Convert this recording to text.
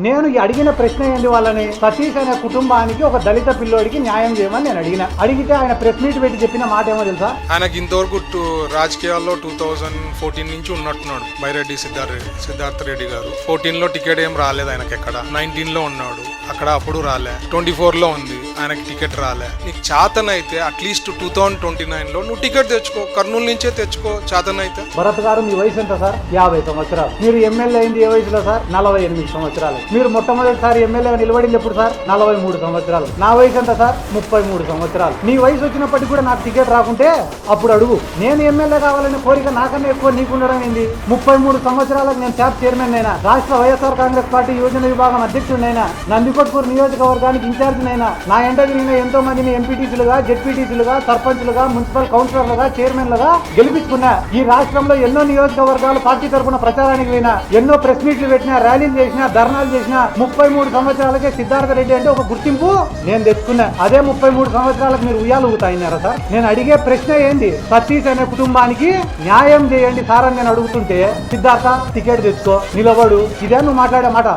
నేను అడిగిన ప్రశ్న ఏంది వాళ్ళని, సతీష్ అనే కుటుంబానికి ఒక దళిత పిల్లోడికి న్యాయం చేయమని నేను అడిగితే ఆయన ప్రెస్ మీట్ పెట్టి చెప్పిన మాట ఏమో తెలుసా, ఆయనకి ఇంతవరకు రాజకీయాల్లో 2014 నుంచి ఉన్నట్టున్నాడు బైరెడ్డి సిద్ధార్థ రెడ్డి గారు. 14 లో టికెట్ ఏం రాలేదు ఆయనకి, ఎక్కడ 19 లో ఉన్నాడు అక్కడ, అప్పుడు రాలే. 24 లో ఉంది ఆయనకి టికెట్ రాలే. నీకు చేతనైతే అట్లీస్ట్ 2029 లో నువ్వు టికెట్ తెచ్చుకో, కర్నూలు నుంచే తెచ్చుకో చేతనైతే. భరత్ గారు మీ వయసు ఎంత సార్? 50 సంవత్సరాలు. మీరు ఎమ్మెల్యే అయింది ఏ వయసులో సార్? 48 సంవత్సరాలు. మీరు మొట్టమొదటిసారి ఎమ్మెల్యేగా నిలబడింది ఎప్పుడు సార్? 43 సంవత్సరాలు. నా వయసు ఎంత సార్? 33 సంవత్సరాలు. నీ వయసు వచ్చినప్పటికీ కూడా నాకు టికెట్ రాకుంటే అప్పుడు అడుగు. నేను ఎమ్మెల్యే కావాలనే కోరిక నాకన్నా ఎక్కువ నీకుండడం ఏంది? 33 సంవత్సరాలకు నేను శాప్ చైర్మన్ అయినా, రాష్ట్ర వైఎస్ఆర్ కాంగ్రెస్ పార్టీ యోజన విభాగం అధ్యక్షుడినైనా, నందికొట్కూరు నియోజకవర్గానికి ఇన్ఛార్జినైనా, నా ఎంట తిరిగిన ఎంతో మందిని ఎంపీటీసీలుగా, జెడ్పీటీసీలుగా, సర్పంచ్లుగా, మున్సిపల్ కౌన్సిలర్లుగా, చైర్మన్లుగా గెలిపించుకున్నా. ఈ రాష్ట్రంలో ఎన్నో నియోజకవర్గాలు పార్టీ తరఫున ప్రచారానికి పోయినా, ఎన్నో ప్రెస్ మీట్లు పెట్టినా, ర్యాలీలు చేసినా, ధర్నాలు చేసినా. 33 సంవత్సరాలకే సిద్ధార్థ రెడ్డి అంటే ఒక గుర్తింపు నేను తెచ్చుకున్నా. అదే 33 సంవత్సరాలకు మీరు ఉయ్యాలు ఊగుతాయినారా సార్? నేను అడిగే ప్రశ్న ఏంది, సతీష్ అనే కుటుంబానికి న్యాయం చేయండి సార్ అని నేను అడుగుతుంటే, సిద్ధార్థ టికెట్ తెచ్చుకో, నిలబడు, ఇదే నువ్వు మాట్లాడే మాట?